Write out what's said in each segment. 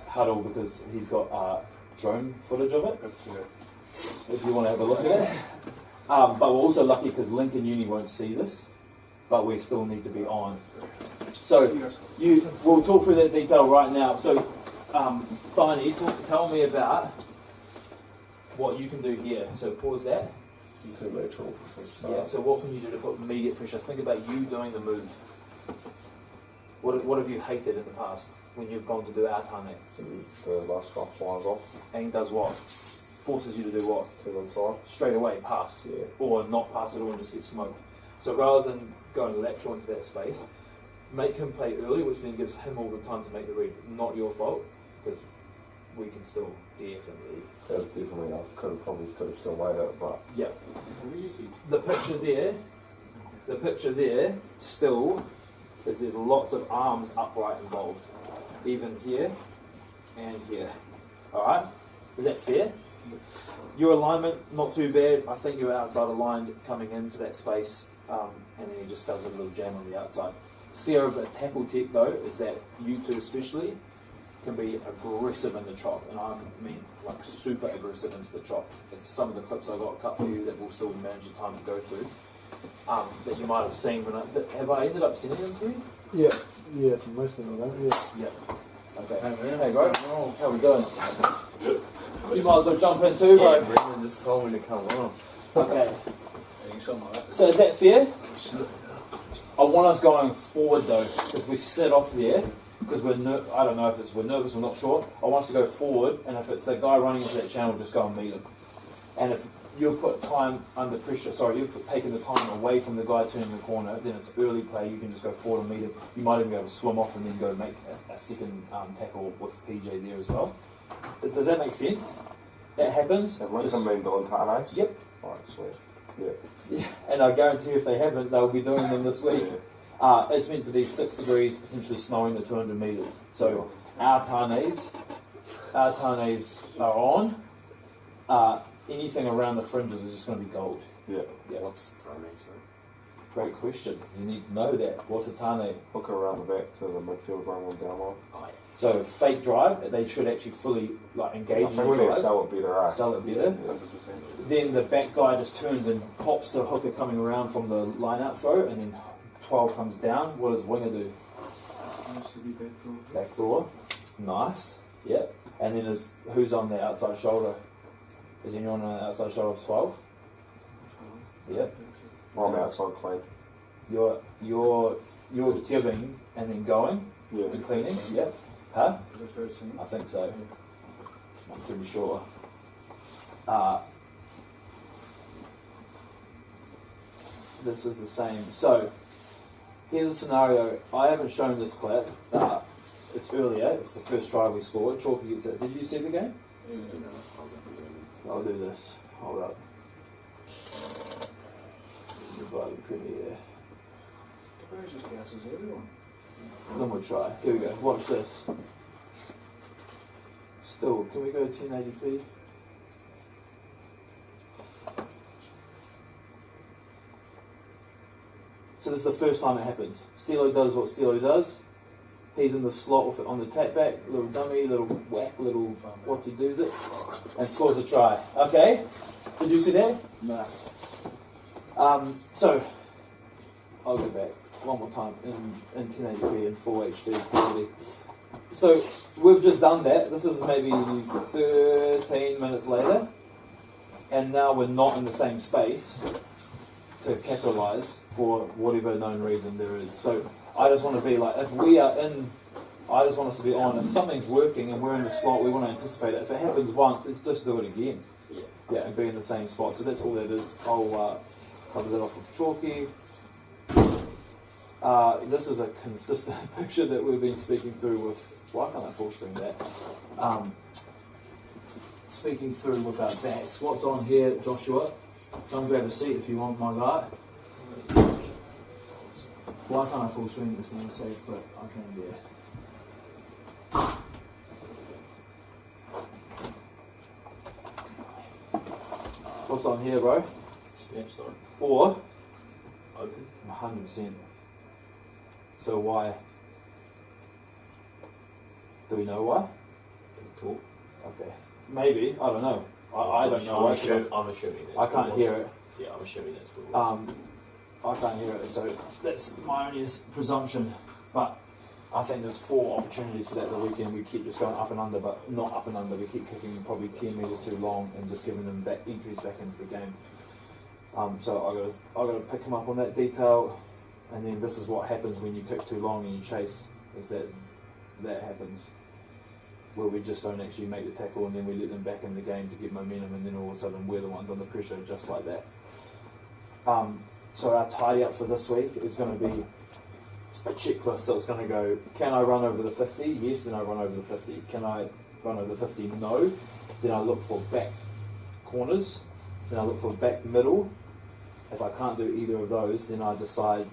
huddle because he's got drone footage of it. If you want to have a look at it. But we're also lucky because Lincoln Uni won't see this, but we still need to be on. So we'll talk through that detail right now. So, Tiny, tell me about what you can do here. So pause that. Yeah. So what can you do to put immediate pressure? Think about you doing the move. What have you hated in the past when you've gone to do our timing? The last guy flies off. And does what? Forces you to do what? Turn on side. Straight away, pass. Yeah. Or not pass at all and just get smoked. So rather than going lateral into that space, make him play early, which then gives him all the time to make the read. Not your fault, because we can still definitely. That was definitely, I could have still made it, but. Yeah. The picture there, still, is there's lots of arms upright involved. Even here and here. Alright? Is that fair? Your alignment, not too bad. I think you're outside aligned coming into that space, and then he just does a little jam on the outside. Fear of a tackle tech, though, is that you two especially can be aggressive in the chop, and I mean like super aggressive into the chop. It's some of the clips I got cut for you that will still manage the time to go through, that you might have seen. Have I ended up sending them to you? Yeah, most of them, yeah. Okay. Hey bro, how we doing? You might as well jump in too, bro. Brendan just told me to come on. Okay. So is that fair? I want us going forward though, because we sit off there, because I don't know if we're nervous, we're not sure. I want us to go forward, and if it's the guy running into that channel, just go and meet him. And if you put time under pressure, you've taken the time away from the guy turning the corner, then it's early play, you can just go forward and meet him. You might even be able to swim off and then go make a second tackle with PJ there as well. Does that make sense? That happens. Have Lincoln been doing Tarnays? Yep. Alright, sweet. Yeah. And I guarantee if they haven't, they'll be doing them this week. It's meant to be 6 degrees, potentially snowing to 200 metres. So our Tarnays are on. Anything around the fringes is just going to be gold. Yeah. What's Tarnays? Great question. You need to know that. What's a Tarnay? Hook around the back to the midfield run one down line. So fake drive, they should actually fully engage in the drive. Sell it better, eh? Sell it better. Yeah. Then the back guy just turns and pops the hooker coming around from the line-out throw, and then 12 comes down. What does winger do? Back door. Nice. Yep. And then who's on the outside shoulder? Is anyone on the outside shoulder of 12? Yep. I'm outside clean. You're giving and then going Yeah. and cleaning. Yep. Huh? I think so. I'm pretty sure. This is the same. So here's a scenario. I haven't shown this clip. It's earlier. It's the first try we scored. Chalky gets it. Did you see the game? I'll do this. Hold up. Divide the premiere. Then we'll try. Here we go. Watch this. Still, can we go 1080p? So this is the first time it happens. Steelo does what Steelo does. He's in the slot with it on the tap back, little dummy, little whack, little what he does it, and scores a try. Okay? Did you see that? No. So, I'll go back one more time in 1080p and full HD quality. So, we've just done that. This is maybe 13 minutes later, and now we're not in the same space to capitalise for whatever known reason there is. So, I just want to be like, if we are in, I just want us to be on. If something's working and we're in the slot, we want to anticipate it. If it happens once, let's just do it again. Yeah, and be in the same spot. So that's all that is. I'll cover that off with Chalky. This is a consistent picture that we've been speaking through with, why can't I full screen that? Speaking through with our backs. What's on here, Joshua? Come grab a seat if you want, my guy. Why can't I full screen this thing? Save clip. I can do it. What's on here, bro? Snap, sorry. Or Open. 100%. So why? Do we know why? Cool. Okay. Maybe. I don't know. I don't know. I'm assuming I that's can't hear it. Yeah, I'm assuming that's what I can't hear it, so that's my only presumption. But I think there's 4 opportunities for that the weekend. We keep just going up and under, but not up and under. We keep kicking probably 10 metres too long and just giving them back entries back into the game. So I got to pick them up on that detail. And then this is what happens when you kick too long and you chase. Is that happens where we just don't actually make the tackle and then we let them back in the game to get momentum, and then all of a sudden we're the ones under pressure just like that. So our tidy up for this week is going to be a checklist. So it's going to go, can I run over the 50? Yes, then I run over the 50. Can I run over the 50? No. Then I look for back corners. Then I look for back middle. If I can't do either of those, then I decide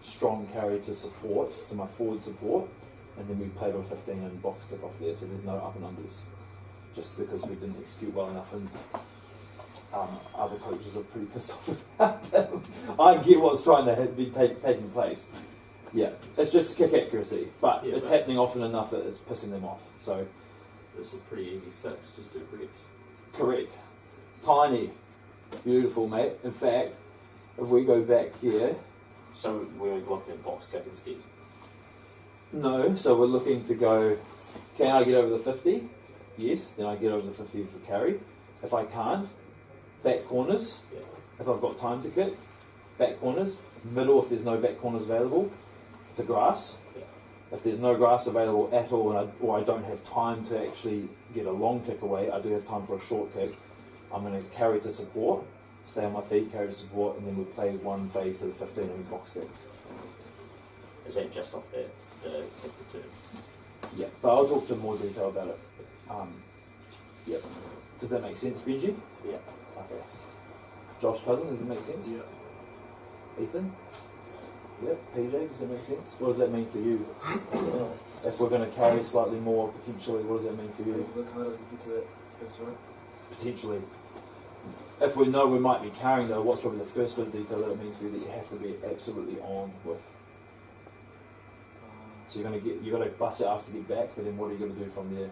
strong carry to support, to my forward support, and then we play to 15 and box kick off there, so there's no up and unders, just because we didn't execute well enough, and other coaches are pretty pissed off about them. I get what's trying to be taking place. Yeah, it's just kick accuracy, but it's happening often enough that it's pissing them off. So it's a pretty easy fix, just do reps. Correct. Tiny. Beautiful, mate. In fact, if we go back here... So we're looking at box kick instead? No, so we're looking to go, can I get over the 50? Yes, then I get over the 50 for carry. If I can't, back corners. Yeah. If I've got time to kick, back corners. Middle if there's no back corners available, to grass. Yeah. If there's no grass available at all, or I don't have time to actually get a long kick away, I do have time for a short kick, I'm going to carry to support, stay on my feet, carry to support, and then we play one phase of the 15 and we box kick. Is that just off the kick return? Yeah, but I'll talk to more detail about it. Yeah. Does that make sense, Benji? Yeah. Okay. Josh Cousin, does it make sense? Yeah. Ethan? Yep. PJ, does that make sense? What does that mean for you? If we're going to carry slightly more, potentially, what does that mean for you? Potentially. If we know we might be carrying, though, what's probably the first bit of detail that it means for you that you have to be absolutely on with? So you're going to bust your ass to get back, but then what are you going to do from there?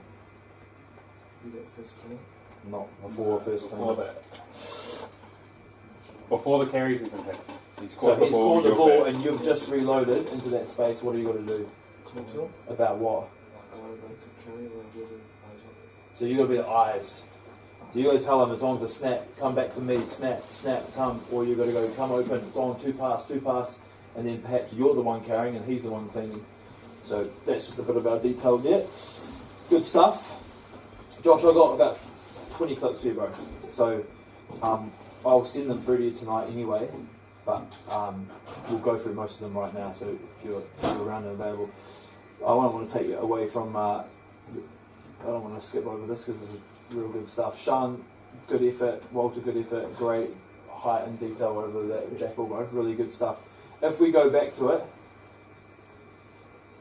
You get first clean? Not before first Before clean. that. Before the carries even happened. He's So caught the he's ball, caught the you're ball back. and you've just reloaded into that space. What are you going to do? Talk to him. About what? I want to carry and I'll do the eyes on. So you got to be the eyes. So you got to tell him it's on to snap, come back to me, snap, snap, come, or you got to go come open, it's on, two pass, and then perhaps you're the one carrying and he's the one cleaning. So that's just a bit of our detail there. Good stuff. Josh, I got about 20 clips for you, bro. So I'll send them through to you tonight anyway, but we'll go through most of them right now. So if you're around and available, I don't want to take you away from. I don't want to skip over this because this is real good stuff. Sean, good effort. Walter, good effort. Great height and detail over that jackal, bro. Really good stuff. If we go back to it,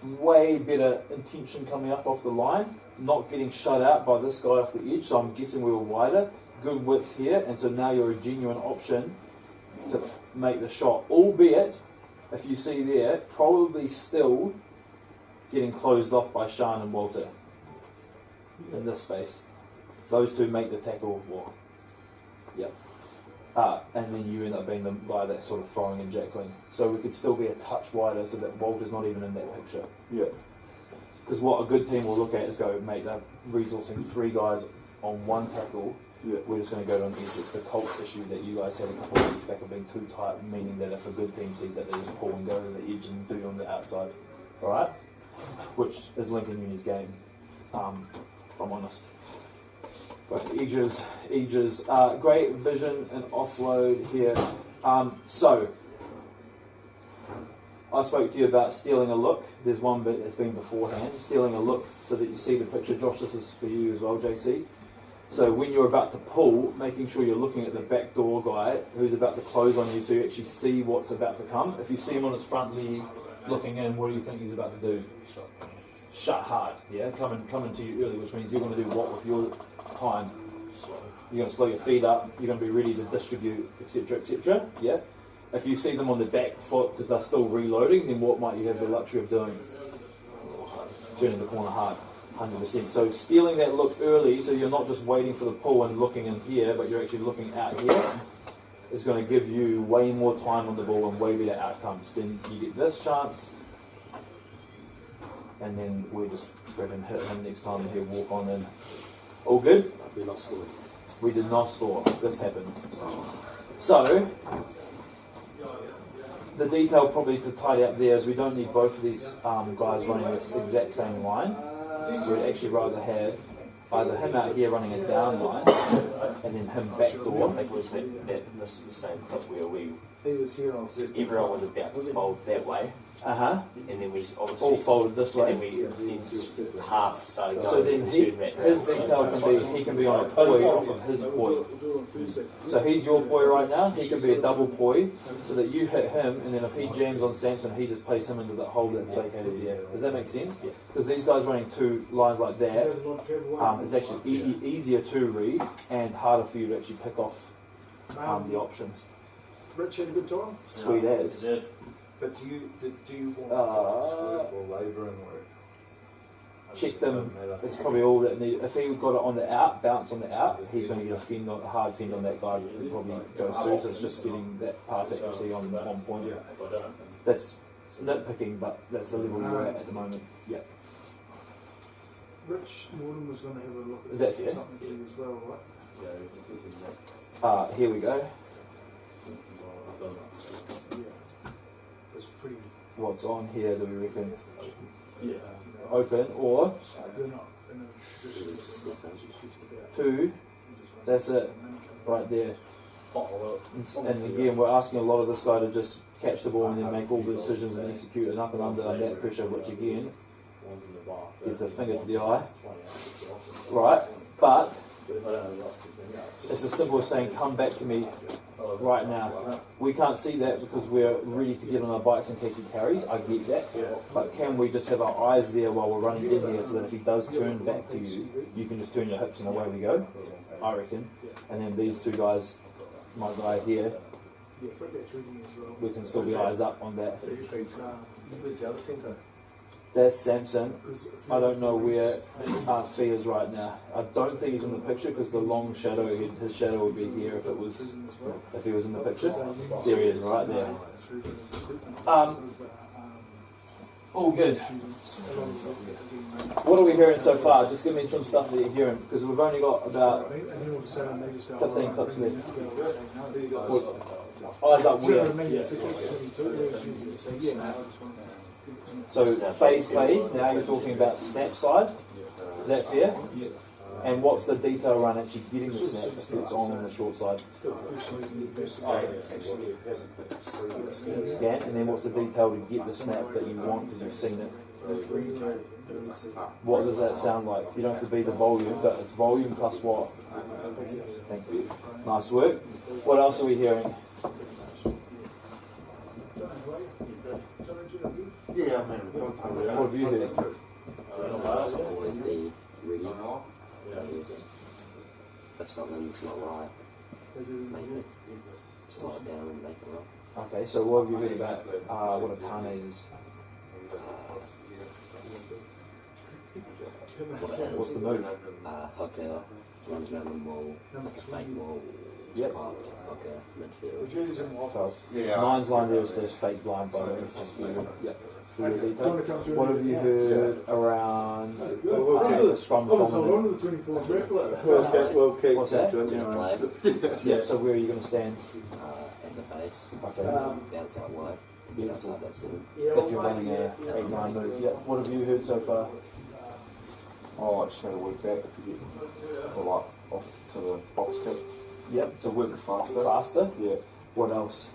way better intention coming up off the line. Not getting shut out by this guy off the edge. So I'm guessing we were wider. Good width here, and so now you're a genuine option to make the shot. Albeit, if you see there, probably still getting closed off by Sean and Walter in this space. Those two make the tackle. Well, yep. And then you end up being the guy that's sort of throwing and jackling. So we could still be a touch wider so that Walter's not even in that picture. Yeah. Because what a good team will look at is go, mate, they're resourcing 3 guys on one tackle. Yeah. We're just going to go to an edge. It's the Colts issue that you guys had a couple of weeks back of being too tight, meaning that if a good team sees that, they just pull and go to the edge and do it on the outside. Alright? Which is Lincoln Uni's game, if I'm honest. But edges. Great vision and offload here. So, I spoke to you about stealing a look. There's one bit that's been beforehand. Stealing a look so that you see the picture. Josh, this is for you as well, JC. So when you're about to pull, making sure you're looking at the back door guy who's about to close on you so you actually see what's about to come. If you see him on his front leg looking in, what do you think he's about to do? Shut hard, yeah? Coming to you early, which means you're going to do what with your time? You're going to slow your feet up, you're going to be ready to distribute, etc., yeah? If you see them on the back foot because they're still reloading, then what might you have the luxury of doing? Turning the corner hard. 100%. So stealing that look early, so you're not just waiting for the pull and looking in here, but you're actually looking out here, is going to give you way more time on the ball and way better outcomes. Then you get this chance, and then we just freaking hit him next time and he'll walk on in. All good? We're not scoring. We did not score. This happens. So, the detail probably to tidy up there is we don't need both of these guys running this exact same line. We'd actually rather have either him out here running a down line and then him back I door. think it was this is the same clip where He was here on Thursday. everyone was about to fold that way, Uh-huh. and then we All obviously folded this and way. then we half so go So then and he, turn back round. his detail can be, he can be on a poi off of his poi. So he's your poi right now, he can be a double poi, so that you hit him, and then if he jams on Samson, he just plays him into that hole that's vacated there. Does that make sense? Yeah. Because these guys running two lines like that, it's actually easier to read and harder for you to actually pick off the options. Rich had a good time. Sweet as. But do you want Uh, or labouring work? Check them. It's probably all that need. If he got it on the out, bounce on the out, he's going to get a hard fend on that guy. It probably goes through. So it's just getting that pass accuracy on point. That's nitpicking, but that's the level we're at the moment. Yeah. Rich Morgan was going to have a look at Is that fair? something for you as well, right? Here we go. It's pretty. What's on here? Do we reckon? Open or They're not in a position to see about. two? That's it, right there. And again, we're asking a lot of this guy to just catch the ball and then make all the decisions and execute it up and under that pressure, which again is a finger to the eye. Right, but it's as simple as saying, come back to me right now. We can't see that because we're ready to get on our bikes in case he carries. I get that. But can we just have our eyes there while we're running in here so that if he does turn back to you, you can just turn your hips and away we go? I reckon. And then these two guys, my guy here, Yeah, Fred gets reading as well. we can still be eyes up on that. Where's the other centre? There's Samson. I don't know where Fee is right now. I don't think he's in the picture because the long shadow, his shadow would be here if he was in the picture. There he is, right there. All good. What are we hearing so far? Just give me some stuff that you're hearing because we've only got about 15 clips left. Eyes up where? So phase play, now you're talking about snap side, is that fair? And what's the detail around actually getting the snap if it's on the short side? Scan, and then what's the detail to get the snap that you want because you've seen it? What does that sound like? You don't have to be the volume, but it's volume plus what? Thank you. Nice work. What else are we hearing? Yeah, I mean, What have you heard? Always be ready. If something's not right, make it slow it down and make it right. Okay, so what have you heard about what a Tane is? What's the move? Hooker runs around the wall, like a fake wall. Yep. Hooker, midfield. False. yeah. Nine's line there is there's fake blind by the way. Just for your, yeah, for your detail. What have you heard around the scrum dominant? What's that? Play Yeah, so where are you going to stand? at the base, Okay. bounce out wide, Beautiful. outside that seven. If you're running a 8-9 move, yeah. What have you heard so far? Oh, I just need to work back to get off to the box kick. Yep, so work Faster. faster. Yeah. What else?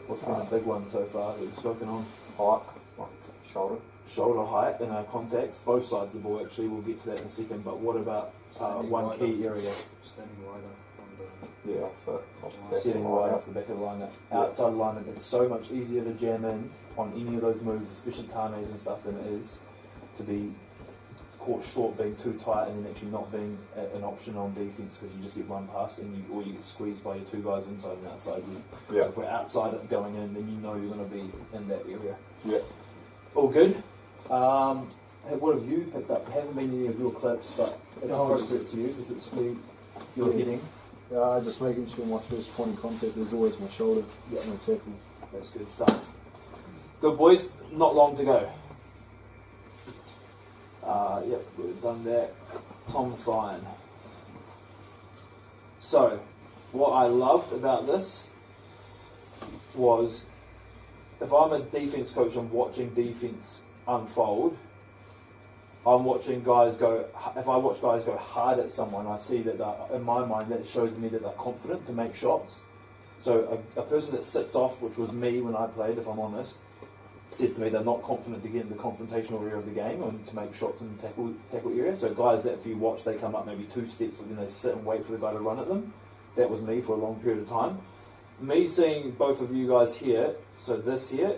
What's been a big one so far that we've spoken on? Height, like shoulder. Shoulder height and contacts, both sides of the ball actually, we'll get to that in a second, but what about one key area? Standing wider on Yeah, off the back. Setting wide off the back of the lineup. Outside alignment, it's so much easier to jam in on any of those moves, especially Tanes and stuff, than it is to be caught short being too tight and then actually not being an option on defence because you just get one pass and or you get squeezed by your two guys inside and outside you. Yeah. So if we're outside it going in, then you know you're going to be in that area. Yeah. All good. what have you picked up? It hasn't been any of your clips, but it's appropriate to you because it's where you're hitting. Yeah, just making sure my first point of contact is always my shoulder. Yeah. No tackle. That's good stuff. Good boys, not long to go. Yep, we've done that. Tom fine. So, what I loved about this was if I'm a defence coach and watching defence unfold, I'm watching guys go, if I watch guys go hard at someone, I see that in my mind that shows me that they're confident to make shots. So a person that sits off, which was me when I played, if I'm honest, says to me they're not confident to get in the confrontational area of the game and to make shots in the tackle area. So guys that if you watch, they come up maybe 2 steps and then they sit and wait for the guy to run at them. That was me for a long period of time. Me seeing both of you guys here, so this here,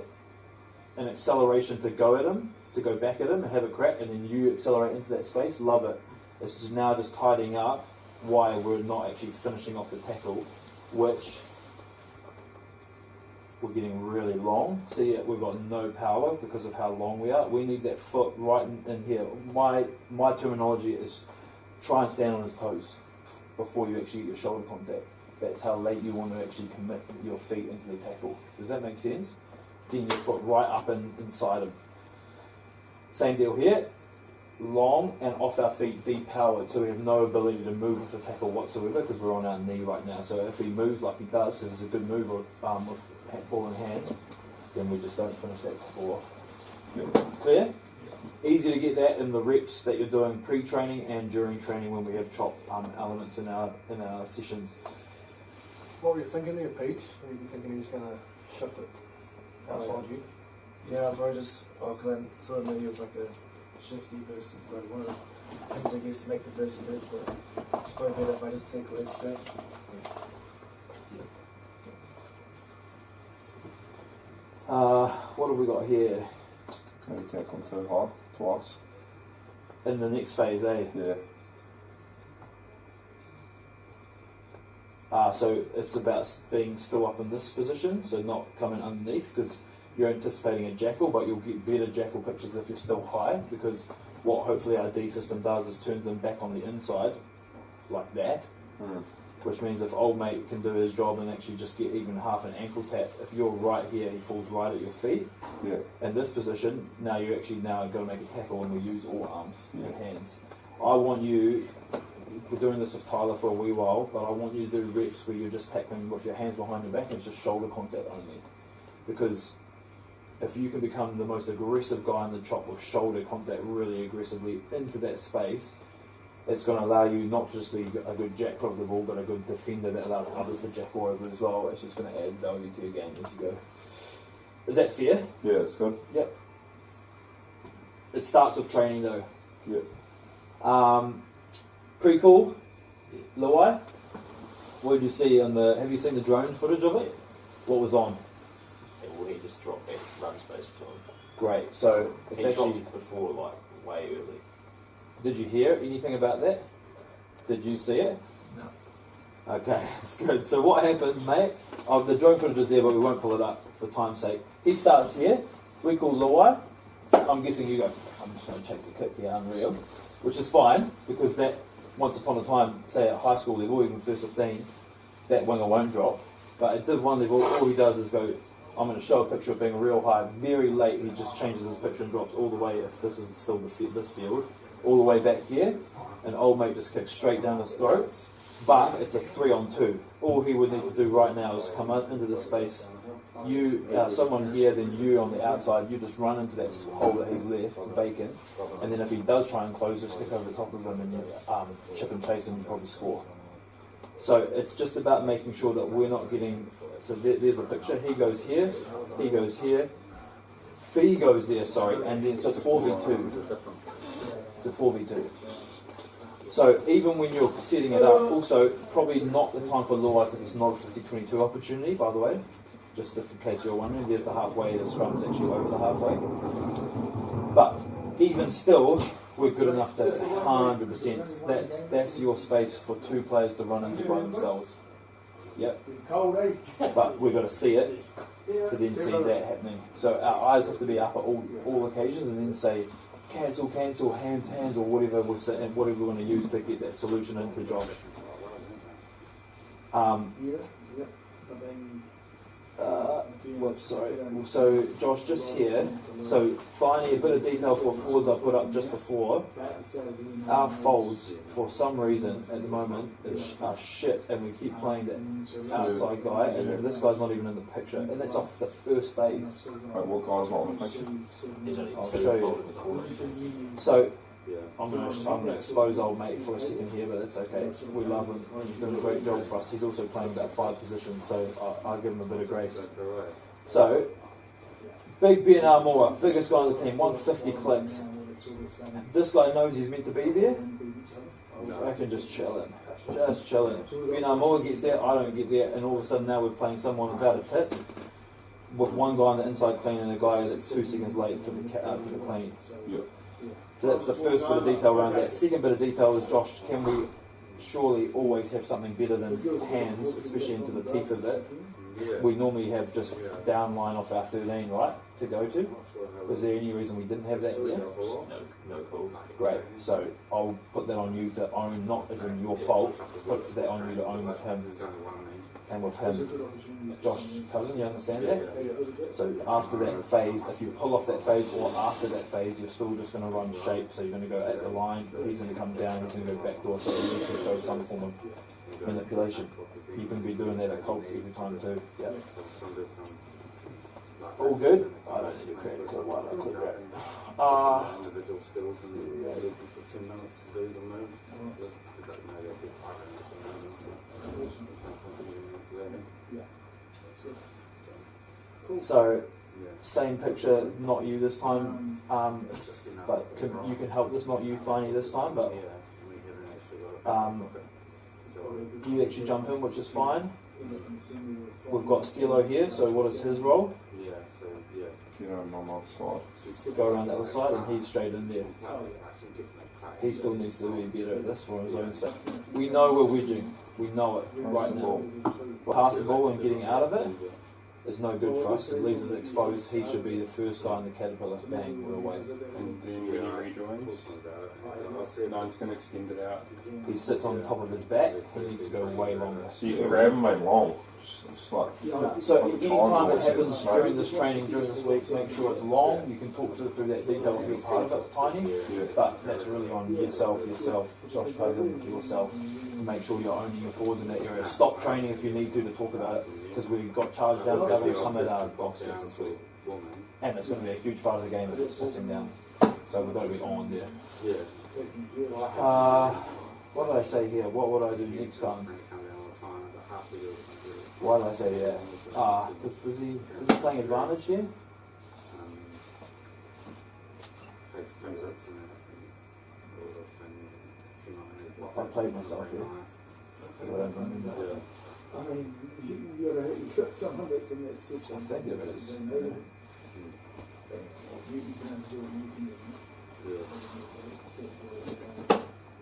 an acceleration to go at him, to go back at him and have a crack, and then you accelerate into that space, love it. It's just now just tidying up why we're not actually finishing off the tackle, which we're getting really long. See, we've got no power because of how long we are. We need that foot right in here. My terminology is try and stand on his toes before you actually get your shoulder contact. That's how late you want to actually commit your feet into the tackle. Does that make sense? Getting your foot right up inside him. Same deal here. Long and off our feet, depowered, so we have no ability to move with the tackle whatsoever because we're on our knee right now. So if he moves like he does, because it's a good move with ball in hand, then we just don't finish that tackle off. Clear? Easy to get that in the reps that you're doing pre-training and during training when we have chop elements in our sessions. What were you thinking there, Pete? Were you thinking he was going to shift it outside you? Yeah, I'll probably just, because I sort of knew he was like a shifty person, so one of the things I guess to make the first bit, but it's probably better if I just take leg steps. What have we got here? Maybe tackle him too hard, twice. In the next phase, eh? Yeah. So it's about being still up in this position, so not coming underneath, because you're anticipating a jackal, but you'll get better jackal pictures if you're still high, because what hopefully our D system does is turns them back on the inside, like that, which means if old mate can do his job and actually just get even half an ankle tap, if you're right here, he falls right at your feet. Yeah. In this position, now you're actually going to make a tackle and we use all arms and hands. I want you, we're doing this with Tyler for a wee while, but I want you to do reps where you're just tackling with your hands behind your back and it's just shoulder contact only. Because if you can become the most aggressive guy in the chop with shoulder contact really aggressively into that space, it's going to allow you not to just be a good jackal of the ball, but a good defender that allows others to jackal over as well. It's just going to add value to your game as you go. Is that fair? Yeah, it's good. Yep. It starts with training though. Yep. Pretty cool. Luai, what did you see on the? Have you seen the drone footage of it? What was on? Well, he just dropped that run space to him. Great. So it's He actually. dropped before, like, way early. Did you hear anything about that? Did you see it? No. Okay, that's good. So what happens, mate? Oh, the drone footage is there, but we won't pull it up for time's sake. He starts here. We call Luai. I'm guessing you go, I'm just going to chase the kick here, unreal. Which is fine, because that, once upon a time, say at high school level, even first 15, that winger won't drop. But at Div 1 level, all he does is go, I'm going to show a picture of being real high. Very late, he just changes his picture and drops all the way, if this is still this field, all the way back here, and old mate just kicks straight down his throat. But it's a 3-on-2. All he would need to do right now is come out into the space. You, someone here, then you on the outside. You just run into that hole that he's left vacant, and then if he does try and close, just kick over the top of him and you chip and chase him. You probably score. So it's just about making sure that we're not getting. So there's a picture. He goes here. He goes here. Fee goes there. Sorry, and then so it's 4v2. To 4v2. So even when you're setting it up, also probably not the time for Luai because it's not a 50-22 opportunity, by the way. Just in case you're wondering, there's the halfway, the scrum's actually over the halfway. But even still, we're good enough to 100%. That's your space for 2 players to run into by themselves. Yep. But we've got to see it to then see that happening. So our eyes have to be up at all occasions and then say, cancel, hands, or whatever we're going to use to get that solution into Josh. So Josh, just here, so finally a bit of detail for forwards I put up just before. Our folds, for some reason, at the moment, are shit, and we keep playing that outside guy, and this guy's not even in the picture, and that's off the first phase. Wait, what guy's not on the picture? I'll show you. So, I'm going to expose old mate for a second here, but that's okay. We love him, and he's doing a great job for us. He's also playing about 5 positions, so I'll give him a bit of grace. So, Big Ben Armour, biggest guy on the team, 150 clicks. This guy knows he's meant to be there. I can just chilling. Just chilling. Ben Armour gets there, I don't get there, and all of a sudden now we're playing someone without a tip, with one guy on the inside clean and a guy that's 2 seconds late to the clean. Yep. So that's the first bit of detail around that. Second bit of detail is, Josh, can we surely always have something better than hands, especially into the teeth of it? We normally have just down line off our 13, right, to go to. Was there any reason we didn't have that there? No call. Great. So I'll put that on you to own, not as in your fault, put that on you to own with him. And with him, Josh's cousin, you understand that? So after that phase, if you pull off that phase or after that phase, you're still just going to run shape. So you're going to go at the line, he's going to come down, he's going to go back door, so at least you show some form of manipulation. You can be doing that at Colts every time too. Yeah. All good? I don't need to create a clip while I click that. So, same picture, not you this time, but you can help this, not you, Finey this time, but you actually jump in, which is fine. We've got Stilo here, so what is his role? Get him on the other side. Go around the other side, and he's straight in there. He still needs to be better at this for his own sake. We know we're wedging. We know it right now. We're past the ball and getting out of it is no good for us. It leaves it exposed. He should be the first guy in the caterpillar. Bang, we're away. And then when he rejoins, no, I'm just going to extend it out. He sits on top of his back. He needs to go way longer. So you can grab him, mate, long. It's like, So anytime it happens during this training, during this week, make sure it's long. You can talk through that detail if you're part of it, Tiny. But that's really on yourself, Josh Cousin, yourself. Make sure you're owning your forwards in that area. Stop training if you need to talk about it, because we got charged down double some at our box test this week. And it's going to be a huge part of the game if it's sitting down. So we've got to be on there. What did I say here? What would I do next time? Why did I say yeah? Is he playing advantage here? I've played myself here. I mean, you've got someone that's in that system. I think it is.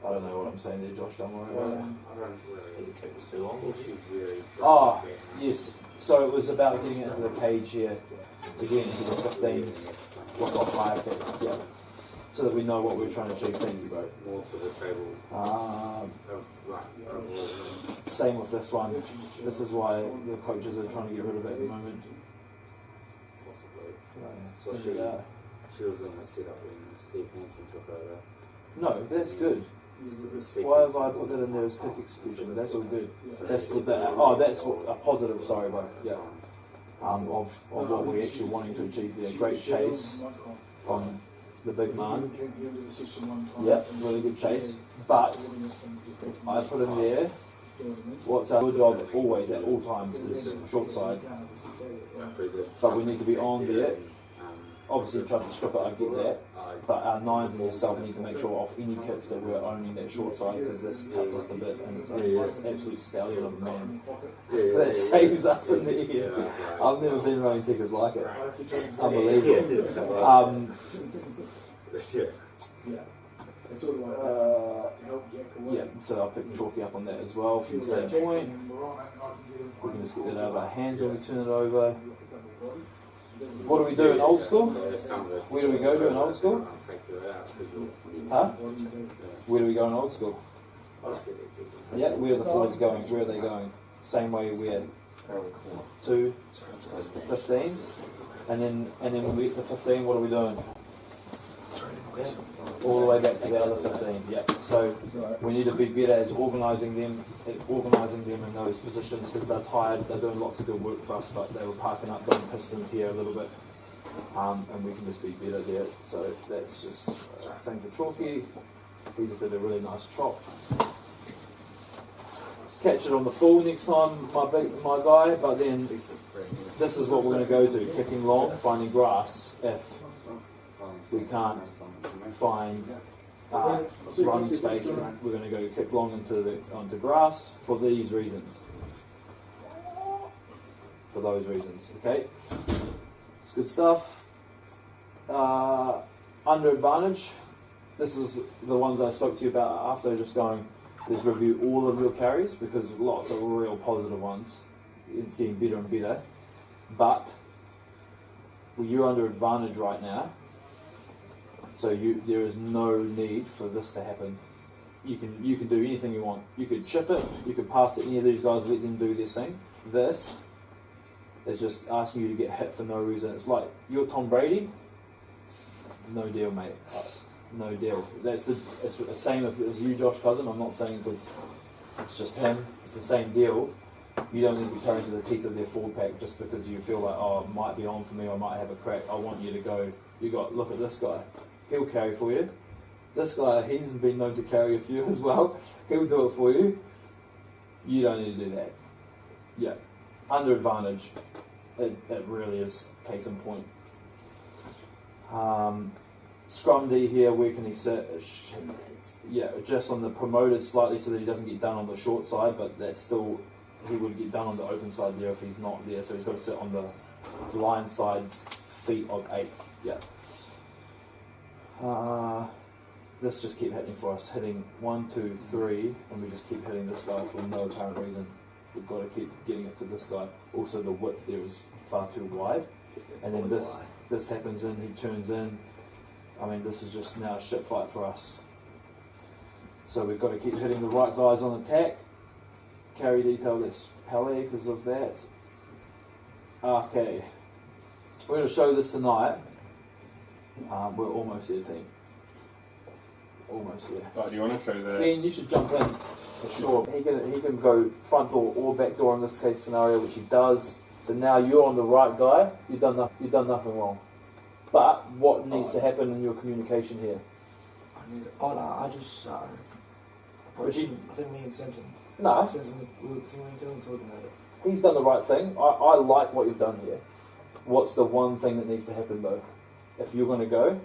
I don't know what I'm saying there, Josh, don't worry about it. Is it kept us too long? Oh, yes. So it was about getting it into the cage here, to get into the 15s, what got higher kick, yeah. So that we know what we're trying to achieve. Thank you, bro. More to the table. Same with this one. This is why the coaches are trying to get rid of it at the moment. Possibly. Send it out. She was on the setup when Steve Hansen took over. No, that's good. Why have I put that in there as kick execution? That's all good. That's a positive. Sorry, bro. Yeah. Of what we're actually wanting to achieve there. Great chase from the big man. Yeah, really good chase. But I put in there. What's our job always at all times is short side. But we need to be on there. Obviously, try to strip it, I get that. But our nines and yourself need to make sure off any kicks that we're owning that short side, because this cuts us a bit, and it's this absolute stallion of a man that saves us in the air. I've never seen running tickers like it. Unbelievable. Yeah, so I'll pick Chalky up on that as well from the same point. We can just get that out of our hands when we turn it over. What do we do in old school? Where do we go to in old school? house because you're. Huh? What do you do? Where do we go in old school? I just get it. Yeah, where are the forwards going? Where are they going? Same way we had Around the corner. 2 15s, and then when we get to 15, what are we doing? All the way back to the other 15. Yeah. So we need to be better at organising them in those positions because they're tired. They're doing lots of good work for us, but they were parking up doing pistons here a little bit, and we can just be better there. So that's just a thing for Chalky. We just did a really nice chop. Catch it on the full next time, my guy. But then this is what we're going to go to: kicking long, finding grass. If we can't find run space, we're going to go kick long onto grass for these reasons. For those reasons, okay. It's good stuff. Under advantage. This is the ones I spoke to you about after just going. Let's review all of your carries because lots of real positive ones. It's getting better and better. But you're under advantage right now. So there is no need for this to happen. You can do anything you want. You could chip it, you could pass to any of these guys, let them do their thing. This is just asking you to get hit for no reason. It's like, you're Tom Brady, no deal, mate. No deal. It's the same as you, Josh Cousin. I'm not saying because it's just him. It's the same deal. You don't need to be carrying to the teeth of their forward pack just because you feel like, oh, it might be on for me, or I might have a crack. I want you to go. Look at this guy. He'll carry for you. This guy, he's been known to carry a few as well. He'll do it for you. You don't need to do that. Yeah. Under advantage. It really is case in point. Scrum D here, where can he sit? Yeah, just on the promoted slightly so that he doesn't get done on the short side, but that's still, he would get done on the open side there if he's not there, so he's got to sit on the line side's feet of 8. Yeah. This just keep happening for us, hitting 1, 2, 3, and we just keep hitting this guy for no apparent reason. We've got to keep getting it to this guy. Also, the width there is far too wide, and then this happens in, he turns in. I mean, this is just now a shit fight for us. So we've got to keep hitting the right guys on attack. Carry detail, that's Pele because of that. Okay. We're going to show this tonight. We're almost there, team. Almost there. Oh, do you want to show that? Ian, you should jump in for sure. He can go front door or back door in this case scenario, which he does. But now you're on the right guy. You've done nothing wrong. But what needs to happen in your communication here? I just approached him. I think me and Simpson. No. Simpson was talking about it. He's done the right thing. I like what you've done here. What's the one thing that needs to happen though? If you're going to go,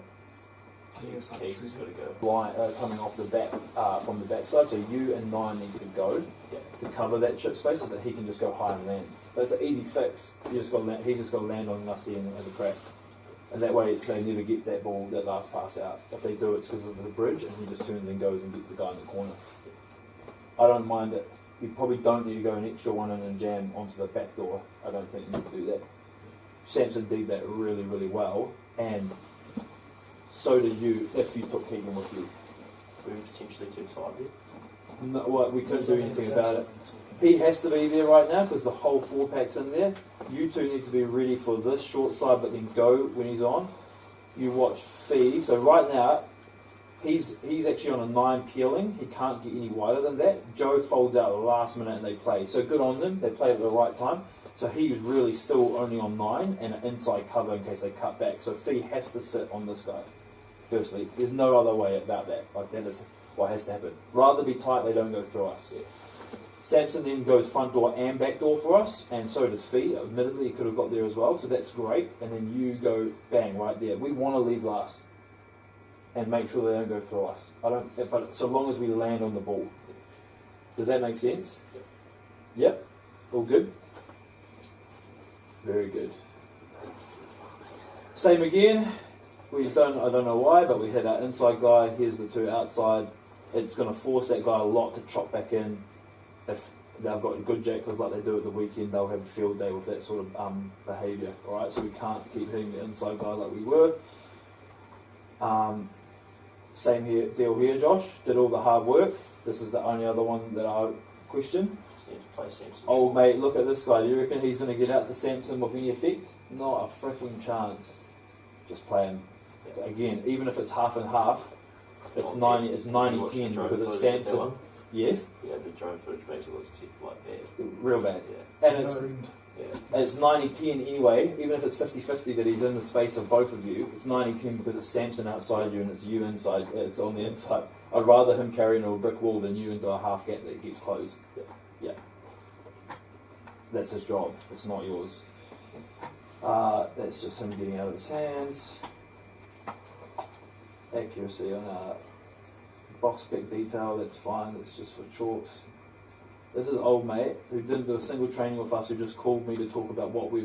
Keith's got to go. line, coming off the back from the backside, so you and 9 need to go to cover that chip space so that he can just go high and land. That's an easy fix. He just got to land on Nussie and have a crack. And that way they never get that ball, that last pass out. If they do, it's because of the bridge, and he just turns and goes and gets the guy in the corner. I don't mind it. You probably don't need to go an extra one in and jam onto the back door. I don't think you need to do that. Samson did that really, really well, and so did you if you took Keegan with you. We were potentially too tight there. No, well, we couldn't do anything about it. He has to be there right now because the whole 4-pack's in there. You two need to be ready for this short side, but then go when he's on. You watch Fee. So right now, he's actually on a 9 peeling. He can't get any wider than that. Joe folds out at the last minute and they play. So good on them. They play at the right time. So he was really still only on 9 and an inside cover in case they cut back. So Fee has to sit on this guy. Firstly, there's no other way about that. Like that is what has to happen. Rather be tight, they don't go through us. Yeah. Samson then goes front door and back door for us, and so does Fee. Admittedly, he could have got there as well, so that's great. And then you go bang right there. We want to leave last and make sure they don't go through us. But so long as we land on the ball. Does that make sense? Yep. All good. Very good. Same again. We've done, I don't know why, but we had our inside guy. Here's the 2 outside. It's going to force that guy a lot to chop back in. If they've got good jackals like they do at the weekend, they'll have a field day with that sort of behaviour. All right, so we can't keep hitting the inside guy like we were. Same here, deal here, Josh. Did all the hard work. This is the only other one that I question. Just need to play Samson. Oh, mate, look at this guy. Do you reckon he's going to get out to Samson with any effect? Not a freaking chance. Just play him. Again, even if it's half and half, it's 90. It's 90-10 because it's Samson. Yes, Yeah, the drone footage makes it look like bad. real bad. Yeah. And it's Yeah. it's 90-10 anyway. Even if it's 50-50 that he's in the space of both of you, it's 90-10 because it's Samson outside you and it's you inside. It's on the inside. I'd rather him carry into a brick wall than you into a half gap that gets closed. Yeah. That's his job. It's not yours. That's just him getting out of his hands. Accuracy on box pick detail, that's fine, that's just for chalks. This is old mate who didn't do a single training with us, who just called me to talk about what we've